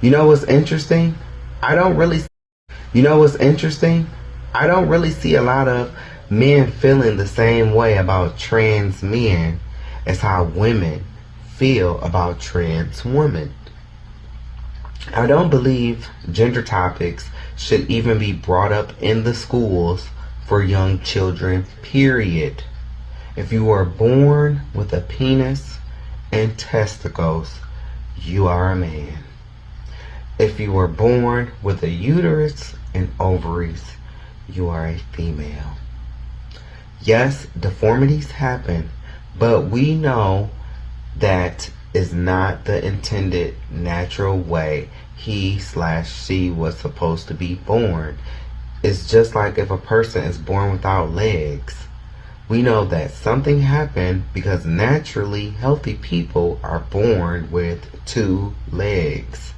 You know what's interesting? I don't really You know what's interesting? I don't really see a lot of men feeling the same way about trans men as how women feel about trans women. I don't believe gender topics should even be brought up in the schools for young children, period. If you are born with a penis and testicles, you are a man. If you were born with a uterus and ovaries, you are a female. Yes, deformities happen, but we know that is not the intended natural way he/she was supposed to be born. It's just like if a person is born without legs. We know that something happened because naturally healthy people are born with 2 legs.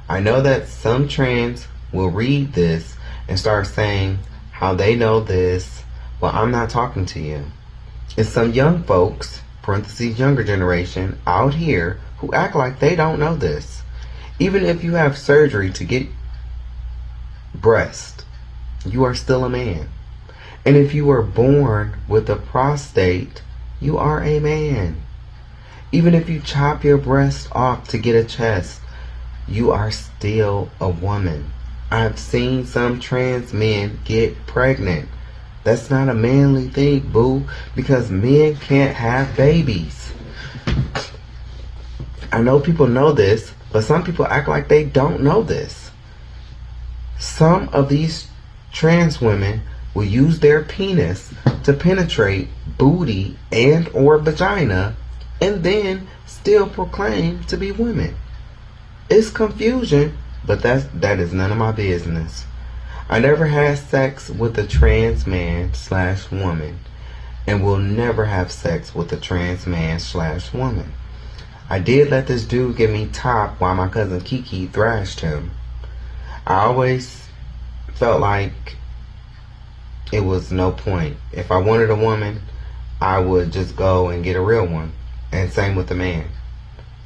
I know that some trans will read this and start saying how they know this. Well, I'm not talking to you. It's some young folks, parentheses younger generation, out here who act like they don't know this. Even if you have surgery to get breast, you are still a man. And if you were born with a prostate, you are a man. Even if you chop your breast off to get a chest, you are still a woman. I've seen some trans men get pregnant. That's not a manly thing, boo, because men can't have babies. I know people know this, but some people act like they don't know this. Some of these trans women will use their penis to penetrate booty and or vagina and then still proclaim to be women. It's confusion, but that is none of my business. I never had sex with a trans man/woman and will never have sex with a trans man/woman. I did let this dude give me top while my cousin Keke thrashed him. I always felt like it was no point. If I wanted a woman, I would just go and get a real one. And same with the man.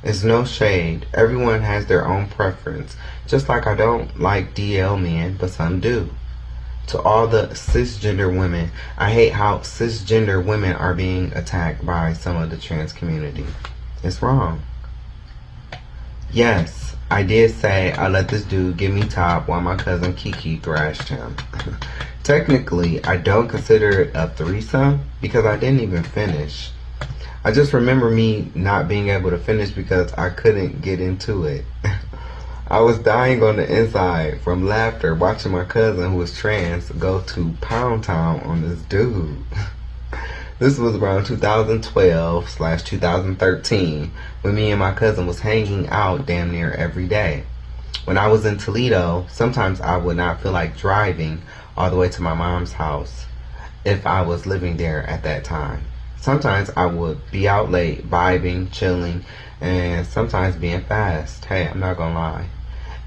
It's no shade. Everyone has their own preference. Just like I don't like DL men, but some do. To all the cisgender women, I hate how cisgender women are being attacked by some of the trans community. It's wrong. Yes, I did say I let this dude give me top while my cousin Keke thrashed him. Technically, I don't consider it a threesome because I didn't even finish. I just remember me not being able to finish because I couldn't get into it. I was dying on the inside from laughter watching my cousin who was trans go to Pound Town on this dude. This was around 2012/2013 when me and my cousin was hanging out damn near every day. When I was in Toledo, sometimes I would not feel like driving all the way to my mom's house if I was living there at that time. Sometimes I would be out late, vibing, chilling, and sometimes being fast. Hey, I'm not gonna lie.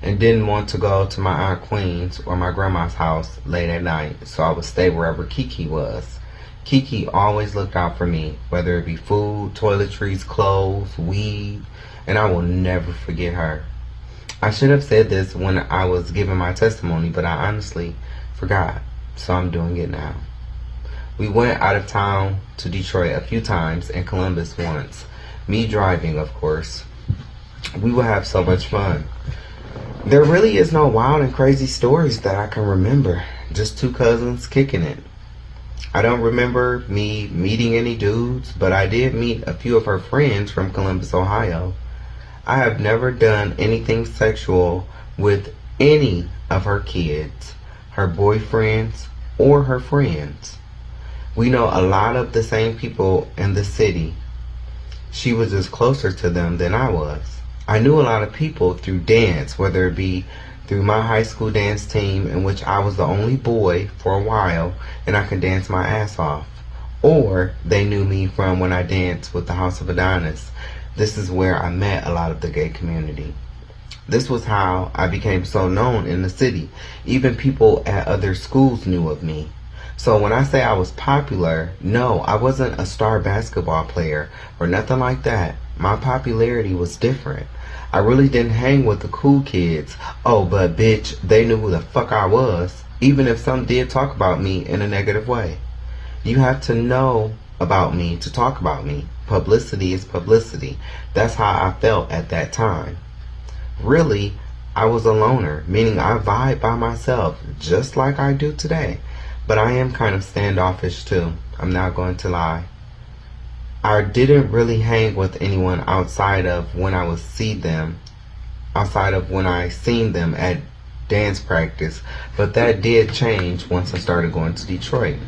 And didn't want to go to my Aunt Queen's or my grandma's house late at night, so I would stay wherever Keke was. Keke always looked out for me, whether it be food, toiletries, clothes, weed, and I will never forget her. I should have said this when I was giving my testimony, but I honestly forgot, so I'm doing it now. We went out of town to Detroit a few times and Columbus once. Me driving, of course. We would have so much fun. There really is no wild and crazy stories that I can remember. Just 2 cousins kicking it. I don't remember me meeting any dudes, but I did meet a few of her friends from Columbus, Ohio. I have never done anything sexual with any of her kids, her boyfriends, or her friends. We know a lot of the same people in the city. She was just closer to them than I was. I knew a lot of people through dance, whether it be through my high school dance team in which I was the only boy for a while and I could dance my ass off. Or they knew me from when I danced with the House of Adonis. This is where I met a lot of the gay community. This was how I became so known in the city. Even people at other schools knew of me. So when I say I was popular, no, I wasn't a star basketball player or nothing like that. My popularity was different. I really didn't hang with the cool kids. Oh, but bitch, they knew who the fuck I was, even if some did talk about me in a negative way. You have to know about me to talk about me. Publicity is publicity. That's how I felt at that time. Really, I was a loner, meaning I vibe by myself, just like I do today. But I am kind of standoffish too. I'm not going to lie. I didn't really hang with anyone outside of when I would see them, outside of when I seen them at dance practice, but that did change once I started going to Detroit.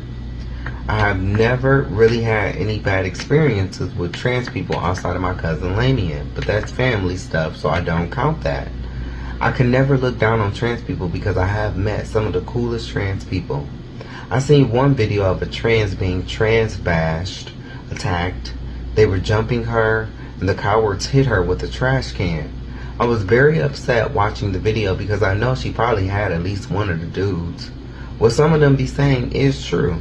I have never really had any bad experiences with trans people outside of my cousin Lamian, but that's family stuff, so I don't count that. I can never look down on trans people because I have met some of the coolest trans people. I seen one video of a trans being trans bashed, attacked. They were jumping her, and the cowards hit her with a trash can. I was very upset watching the video because I know she probably had at least one of the dudes. What some of them be saying is true.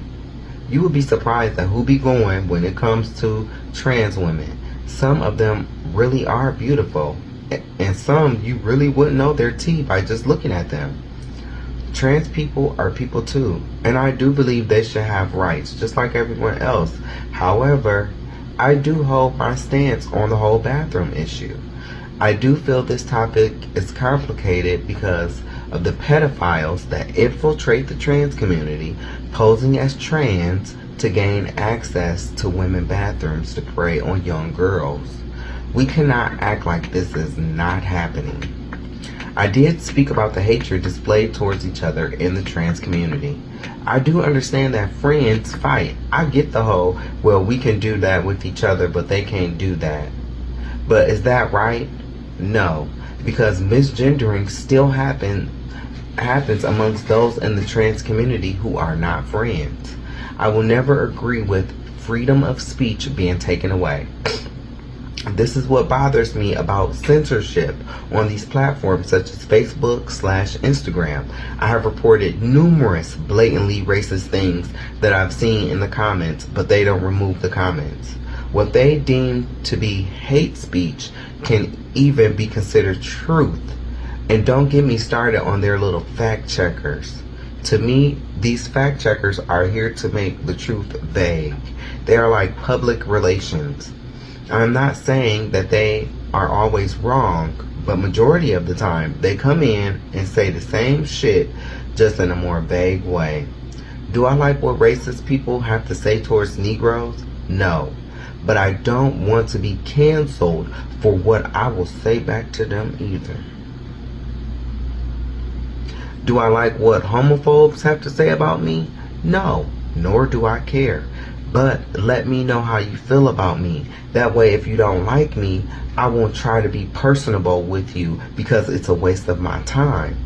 You would be surprised at who be going when it comes to trans women. Some of them really are beautiful, and some you really wouldn't know their tea by just looking at them. Trans people are people too, and I do believe they should have rights, just like everyone else. However, I do hold my stance on the whole bathroom issue. I do feel this topic is complicated because of the pedophiles that infiltrate the trans community, posing as trans to gain access to women bathrooms to prey on young girls. We cannot act like this is not happening. I did speak about the hatred displayed towards each other in the trans community. I do understand that friends fight. I get the whole, well, we can do that with each other, but they can't do that. But is that right? No, because misgendering still happens amongst those in the trans community who are not friends. I will never agree with freedom of speech being taken away. This is what bothers me about censorship on these platforms such as Facebook/Instagram. I have reported numerous blatantly racist things that I've seen in the comments, but they don't remove the comments. What they deem to be hate speech can even be considered truth. And don't get me started on their little fact checkers. To me, these fact checkers are here to make the truth vague. They are like public relations. I'm not saying that they are always wrong, but majority of the time they come in and say the same shit just in a more vague way. Do I like what racist people have to say towards Negroes? No. But I don't want to be canceled for what I will say back to them either. Do I like what homophobes have to say about me? No, nor do I care. But let me know how you feel about me. That way, if you don't like me, I won't try to be personable with you because it's a waste of my time.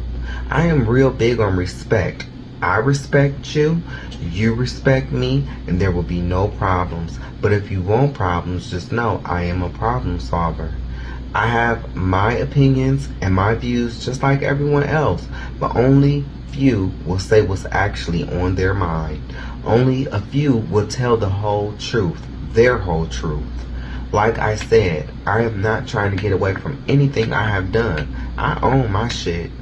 I am real big on respect. I respect you, you respect me, and there will be no problems. But if you want problems, just know I am a problem solver. I have my opinions and my views just like everyone else, but only few will say what's actually on their mind. Only a few will tell the whole truth, their whole truth. Like I said, I am not trying to get away from anything I have done. I own my shit.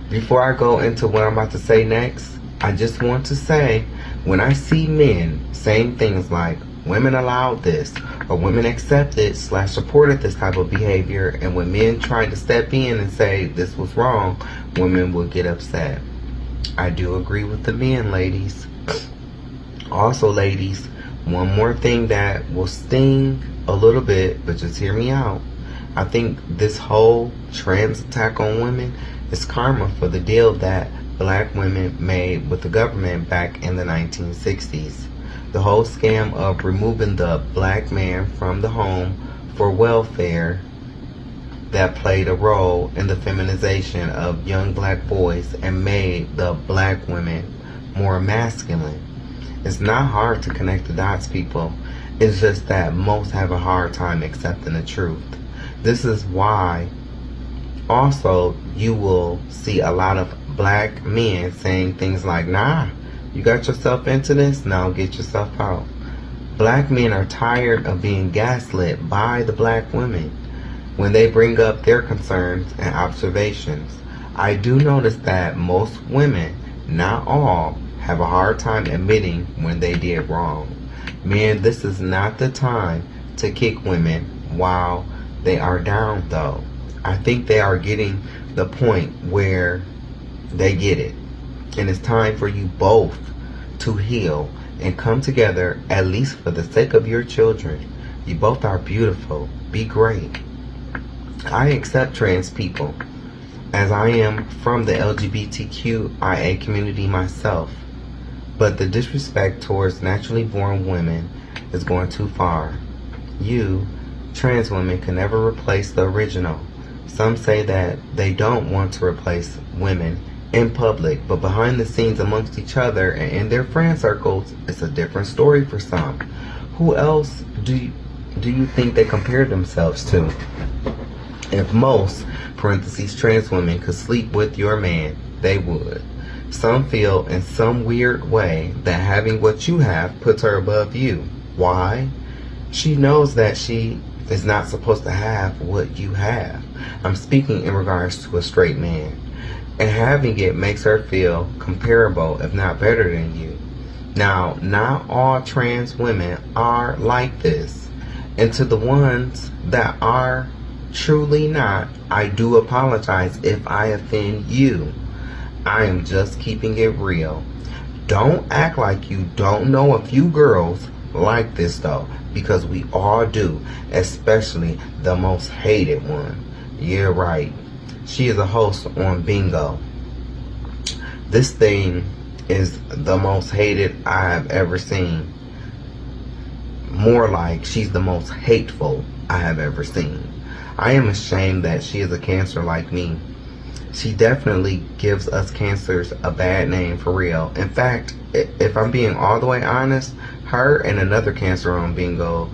Before I go into what I'm about to say next, I just want to say, when I see men saying things like, women allowed this, or women accepted/supported this type of behavior, and when men try to step in and say this was wrong, women will get upset. I do agree with the men, ladies. Also, ladies, one more thing that will sting a little bit, but just hear me out. I think this whole trans attack on women is karma for the deal that black women made with the government back in the 1960s. The whole scam of removing the black man from the home for welfare that played a role in the feminization of young black boys and made the black women more masculine. It's not hard to connect the dots, people. It's just that most have a hard time accepting the truth. This is why also you will see a lot of black men saying things like, nah, you got yourself into this, now get yourself out. Black men are tired of being gaslit by the black women. when they bring up their concerns and observations. I do notice that most women, not all, have a hard time admitting when they did wrong. Men, this is not the time to kick women while they are down, though. I think they are getting the point where they get it. And it's time for you both to heal and come together, at least for the sake of your children. You both are beautiful. Be great. I accept trans people, as I am from the LGBTQIA community myself. But the disrespect towards naturally born women is going too far. You, trans women, can never replace the original. Some say that they don't want to replace women in public, but behind the scenes amongst each other and in their friend circles, it's a different story for some. Who else do you think they compare themselves to? If most, parentheses, trans women could sleep with your man, they would. Some feel in some weird way that having what you have puts her above you. Why? She knows that she is not supposed to have what you have. I'm speaking in regards to a straight man. And having it makes her feel comparable, if not better than you. Now, not all trans women are like this. And to the ones that are truly not, I do apologize if I offend you. I am just keeping it real. Don't act like you don't know a few girls like this though, because we all do, especially the most hated one. Yeah, right. She is a host on Bingo. This thing is the most hated I have ever seen. More like she's the most hateful I have ever seen. I am ashamed that she is a Cancer like me. She definitely gives us Cancers a bad name for real. In fact, if I'm being all the way honest, her and another Cancer on Bingo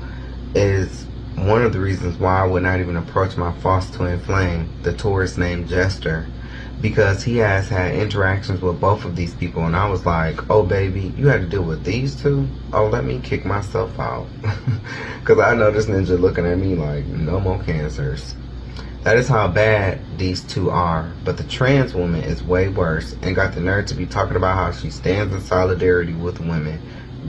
is one of the reasons why I would not even approach my false twin flame, the Taurus named Jester, because he has had interactions with both of these people, and I was like, oh baby, you had to deal with these two? Oh, let me kick myself out. Because I know this ninja looking at me like, no more Cancers. That is how bad these two are. But the trans woman is way worse and got the nerve to be talking about how she stands in solidarity with women.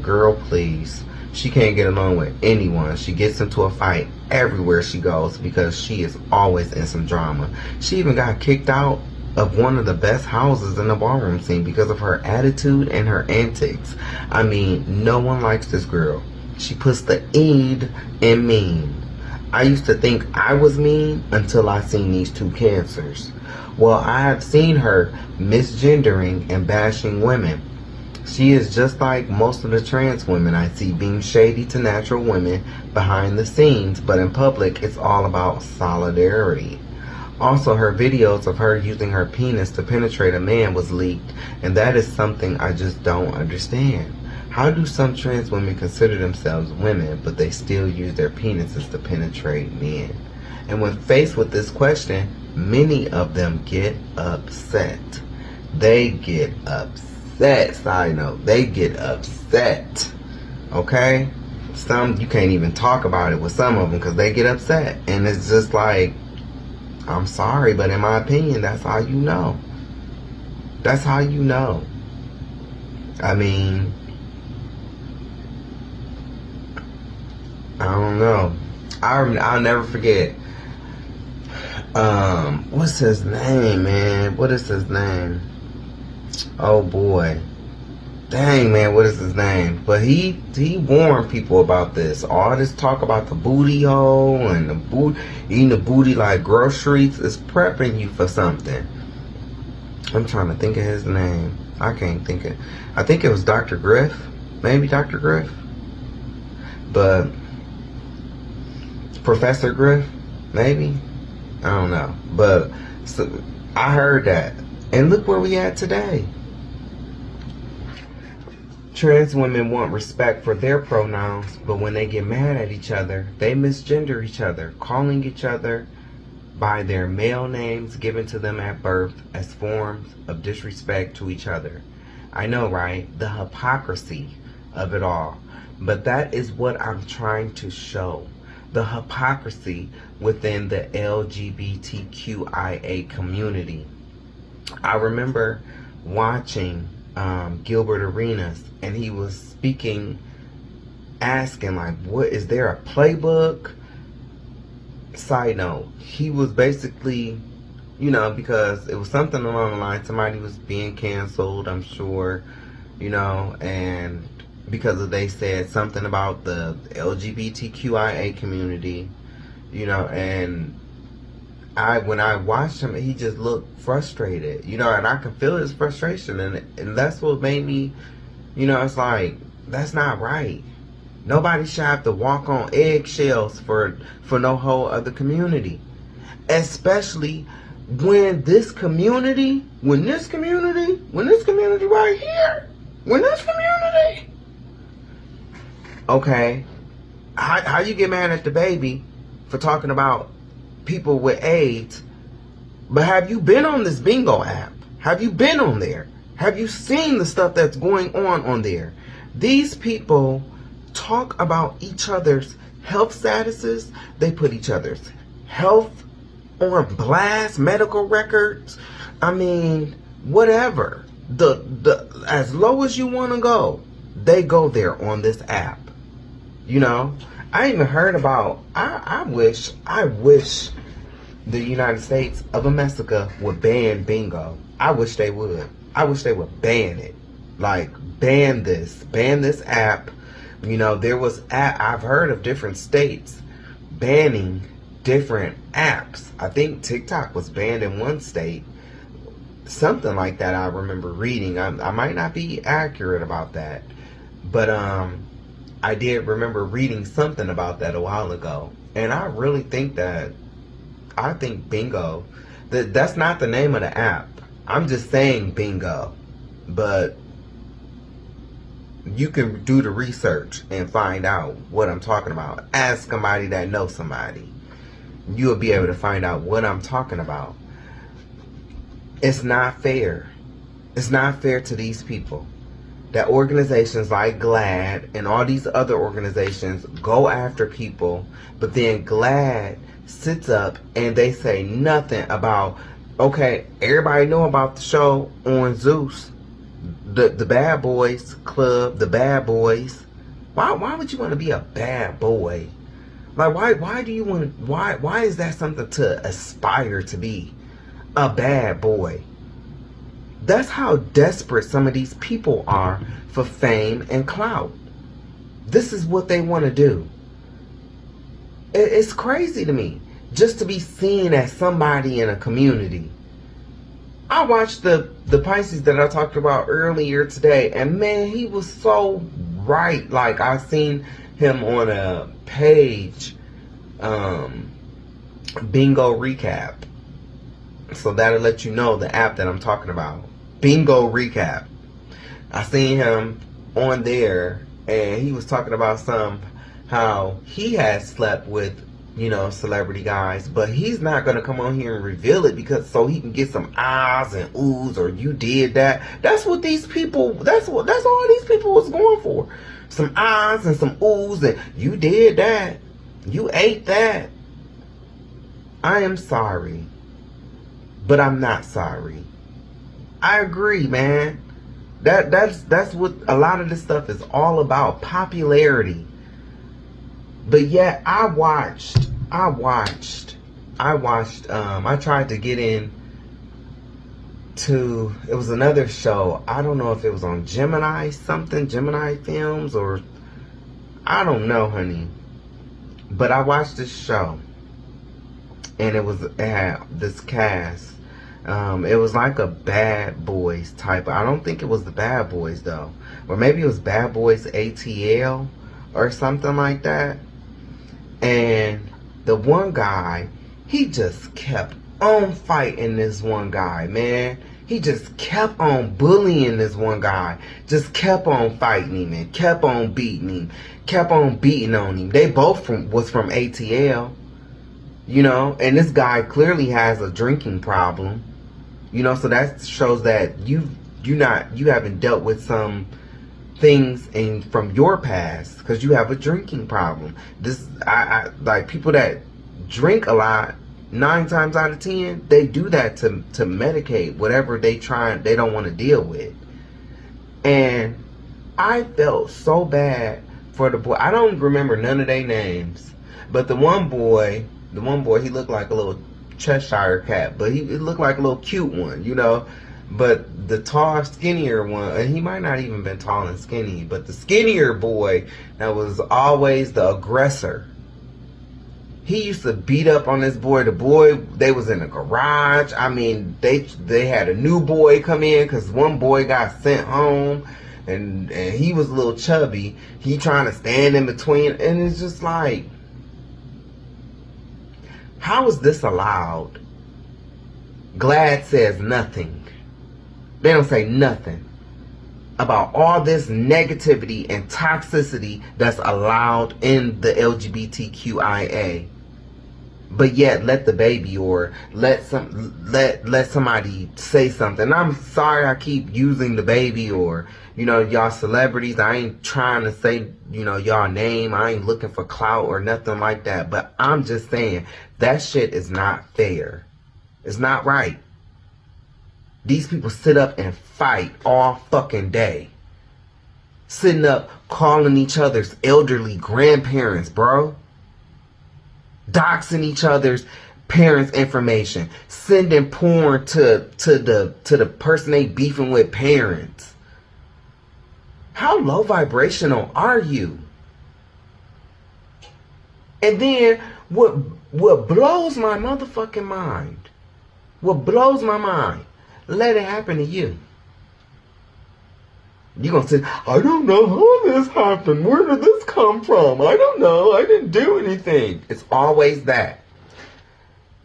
Girl, please. She can't get along with anyone. She gets into a fight everywhere she goes because she is always in some drama. She even got kicked out of one of the best houses in the ballroom scene because of her attitude and her antics. I mean, no one likes this girl. She puts the "ed" in mean. I used to think I was mean until I seen these two Cancers. Well, I have seen her misgendering and bashing women. She is just like most of the trans women I see, being shady to natural women behind the scenes, but in public it's all about solidarity. Also, her videos of her using her penis to penetrate a man was leaked, and that is something I just don't understand. How do some trans women consider themselves women, but they still use their penises to penetrate men? And when faced with this question, many of them get upset. They get upset. Side note, they get upset. Okay? Some, you can't even talk about it with some of them because they get upset. And it's just like, I'm sorry, but in my opinion, that's how you know. That's how you know. I mean, I don't know. I'll never forget. What's his name, man? What is his name? Oh boy. Dang, man, what is his name? But he warned people about this. All this talk about the booty hole and the boot, eating the booty like groceries is prepping you for something. I'm trying to think of his name. I can't think it. I think it was Dr. Griff. Maybe Dr. Griff. But Professor Griff, maybe. I don't know. But so, I heard that. And look where we at today. Trans women want respect for their pronouns, but when they get mad at each other, they misgender each other, calling each other by their male names given to them at birth as forms of disrespect to each other. I know, right? The hypocrisy of it all. But that is what I'm trying to show. the hypocrisy within the LGBTQIA community. I remember watching Gilbert Arenas, and he was speaking, asking like, what is there a playbook? Side note, he was basically, because it was something along the line, somebody was being canceled, I'm sure, and because they said something about the LGBTQIA community, and when I watched him, he just looked frustrated, and I could feel his frustration, and that's what made me, it's like, that's not right. Nobody should have to walk on eggshells for no whole other community. Especially when this community right here, okay, how you get mad at the baby for talking about people with AIDS, but have you been on this bingo app? Have you been on there? Have you seen the stuff that's going on there? These people talk about each other's health statuses. They put each other's health on blast, medical records. I mean, whatever. The as low as you want to go, they go there on this app. I even heard about. I wish the United States of America would ban bingo. I wish they would. I wish they would ban it. Like, ban this app. I've heard of different states banning different apps. I think TikTok was banned in one state. Something like that I remember reading. I might not be accurate about that. But I did remember reading something about that a while ago. And I really think bingo, that's not the name of the app. I'm just saying bingo. But you can do the research and find out what I'm talking about. Ask somebody that knows somebody. You'll be able to find out what I'm talking about. It's not fair. It's not fair to these people that organizations like GLAAD and all these other organizations go after people, but then GLAAD sits up and they say nothing about, okay, everybody know about the show on Zeus. The Bad Boys Club, the Bad Boys. Why would you want to be a bad boy? Like, why do you want to, why is that something to aspire to be? A bad boy. That's how desperate some of these people are for fame and clout. This is what they want to do. It's crazy to me just to be seen as somebody in a community. I watched the Pisces that I talked about earlier today, and man, he was so right. Like, I seen him on a page, Bingo Recap. So that'll let you know the app that I'm talking about. Bingo Recap. I seen him on there, and he was talking about how he has slept with, celebrity guys, but he's not gonna come on here and reveal it because so he can get some ahs and oohs or you did that. That's all these people was going for. Some ahs and some oohs and you did that. You ate that. I am sorry, but I'm not sorry. I agree, man. That's what a lot of this stuff is all about, popularity. But yet I tried to get in to, it was another show. I don't know if it was on Gemini Films, or I don't know, honey. But I watched this show, and it had this cast. It was like a Bad Boys type. I don't think it was the Bad Boys though, or maybe it was Bad Boys ATL or something like that. And the one guy, he just kept on fighting this one guy, man. He just kept on bullying this one guy. Just kept on fighting him and kept on beating him. Kept on beating on him. They both was from ATL, and this guy clearly has a drinking problem, so that shows that you haven't dealt with some things from your past because you have a drinking problem. I like people that drink a lot. 9 times out of 10, they do that to medicate whatever they don't want to deal with. And I felt so bad for the boy. I don't remember none of their names, but the one boy, he looked like a little Cheshire cat, but he looked like a little cute one, you know. But the tall, skinnier one, and he might not even been tall and skinny, but the skinnier boy that was always the aggressor. He used to beat up on this boy. The boy, they was in a garage. I mean, they had a new boy come in because one boy got sent home, and he was a little chubby. He trying to stand in between, and it's just like, how is this allowed? Glad says nothing. They don't say nothing about all this negativity and toxicity that's allowed in the LGBTQIA. But yet let the baby or let somebody say something. I'm sorry I keep using the baby or, you know, y'all celebrities. I ain't trying to say, you know, y'all name. I ain't looking for clout or nothing like that. But I'm just saying that shit is not fair. It's not right. These people sit up and fight all fucking day. Sitting up calling each other's elderly grandparents, bro. Doxing each other's parents' information. Sending porn to the person they beefing with parents. How low vibrational are you? And then what blows my motherfucking mind, let it happen to you. You're going to say, I don't know how this happened. Where did this come from? I don't know. I didn't do anything. It's always that.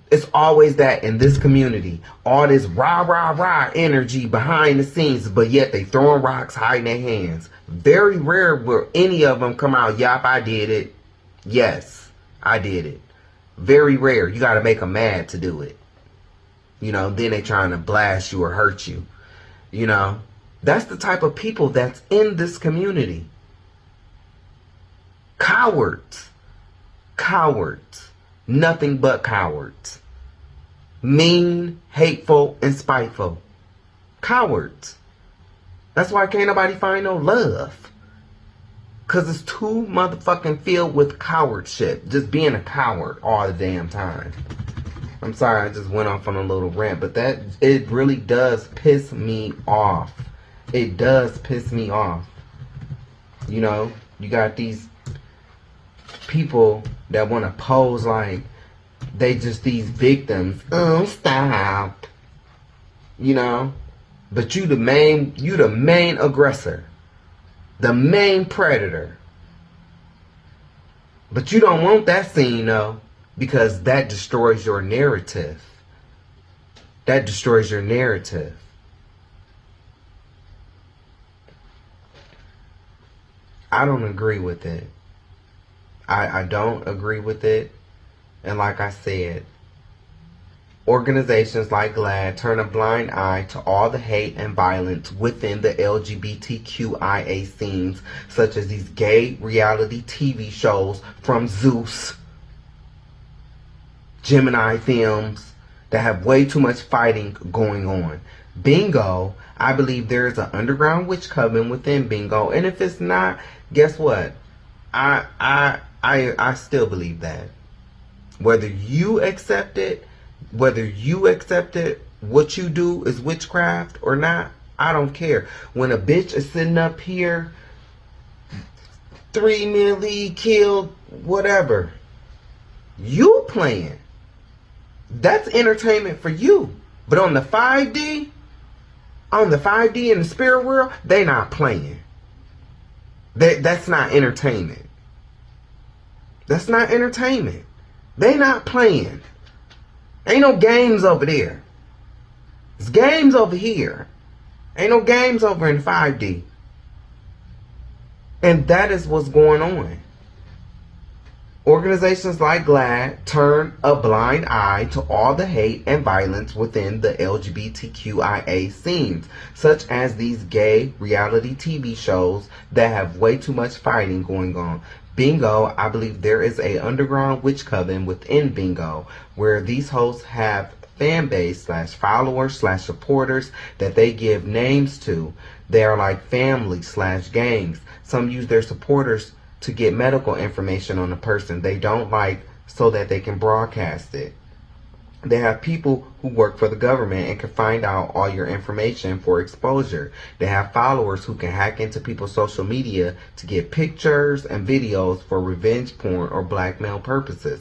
It's always that in this community. All this rah, rah, rah energy behind the scenes, but yet they throwing rocks, hiding their hands. Very rare will any of them come out, yep, I did it. Yes, I did it. Very rare. You got to make them mad to do it. You know, then they trying to blast you or hurt you. You know, that's the type of people that's in this community. Cowards. Cowards. Nothing but cowards. Mean, hateful, and spiteful. Cowards. That's why can't nobody find no love. Because it's too motherfucking filled with coward shit. Just being a coward all the damn time. I'm sorry, I just went off on a little rant, but it really does piss me off. It does piss me off. You know, you got these people that want to pose like they just these victims. Oh, stop. You know, but you the main aggressor, the main predator. But you don't want that scene though. Because that destroys your narrative. That destroys your narrative. I don't agree with it. I don't agree with it. And like I said, organizations like GLAAD turn a blind eye to all the hate and violence within the LGBTQIA scenes, such as these gay reality TV shows from Zeus, Gemini films that have way too much fighting going on. Bingo, I believe there is an underground witch coven within Bingo, and if it's not, guess what? I still believe that. Whether you accept it, what you do is witchcraft or not, I don't care. When a bitch is sitting up here, 3 million killed, whatever, you playing. That's entertainment for you. But on the 5D in the spirit world, they not playing. That's not entertainment. That's not entertainment. They not playing. Ain't no games over there. It's games over here. Ain't no games over in 5D. And that is what's going on. Organizations like GLAAD turn a blind eye to all the hate and violence within the LGBTQIA scenes, such as these gay reality TV shows that have way too much fighting going on. Bingo, I believe there is a underground witch coven within Bingo where these hosts have fan base / followers / supporters that they give names to. They are like family / gangs. Some use their supporters to get medical information on a person they don't like so that they can broadcast it. They have people who work for the government and can find out all your information for exposure. They have followers who can hack into people's social media to get pictures and videos for revenge porn or blackmail purposes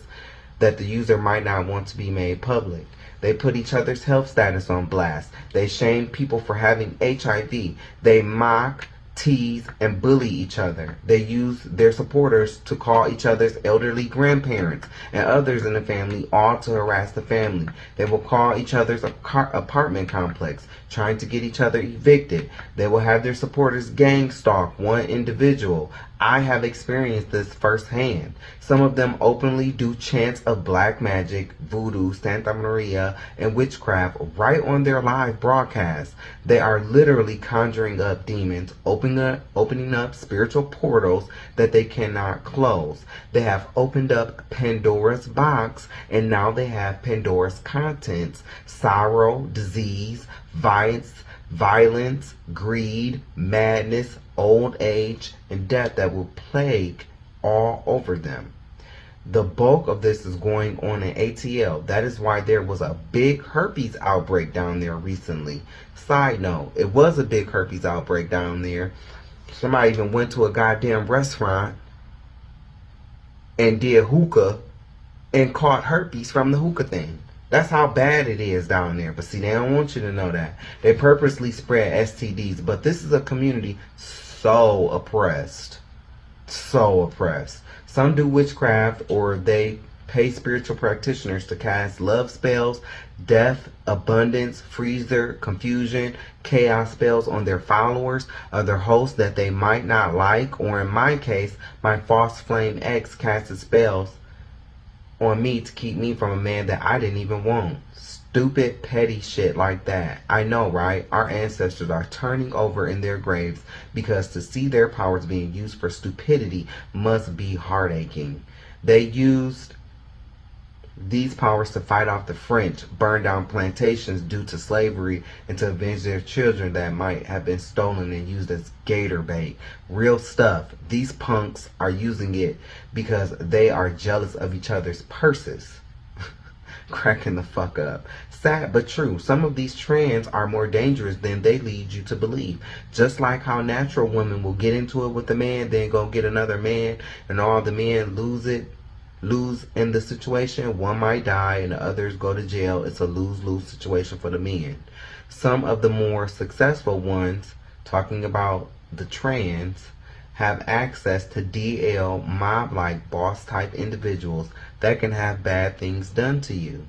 that the user might not want to be made public. They put each other's health status on blast. They shame people for having HIV. They mock, tease, and bully each other. They use their supporters to call each other's elderly grandparents and others in the family, all to harass the family. They will call each other's apartment complex, trying to get each other evicted. They will have their supporters gang stalk one individual. I have experienced this firsthand. Some of them openly do chants of black magic, voodoo, Santa Maria, and witchcraft right on their live broadcast. They are literally conjuring up demons, opening up spiritual portals that they cannot close. They have opened up Pandora's box, and now they have Pandora's contents: sorrow, disease, violence, greed, madness, old age, and death that will plague all over them. The bulk of this is going on in ATL. That is why there was a big herpes outbreak down there recently. Side note, it was a big herpes outbreak down there. Somebody even went to a goddamn restaurant and did hookah and caught herpes from the hookah thing. That's how bad it is down there. But see, they don't want you to know that. They purposely spread STDs. But this is a community so oppressed. So oppressed. Some do witchcraft, or they pay spiritual practitioners to cast love spells, death, abundance, freezer, confusion, chaos spells on their followers, other hosts that they might not like, or in my case, my false flame ex casted spells on me to keep me from a man that I didn't even want. Stupid, petty shit like that. I know, right? Our ancestors are turning over in their graves because to see their powers being used for stupidity must be heartaching. They used these powers to fight off the French, burn down plantations due to slavery, and to avenge their children that might have been stolen and used as gator bait. Real stuff. These punks are using it because they are jealous of each other's purses. Cracking the fuck up. Sad but true. Some of these trends are more dangerous than they lead you to believe. Just like how natural women will get into it with a man, then go get another man, and all the men lose in the situation. One might die and the others go to jail. It's a lose-lose situation for the men. Some of the more successful ones, talking about the trans, have access to DL mob-like boss-type individuals that can have bad things done to you.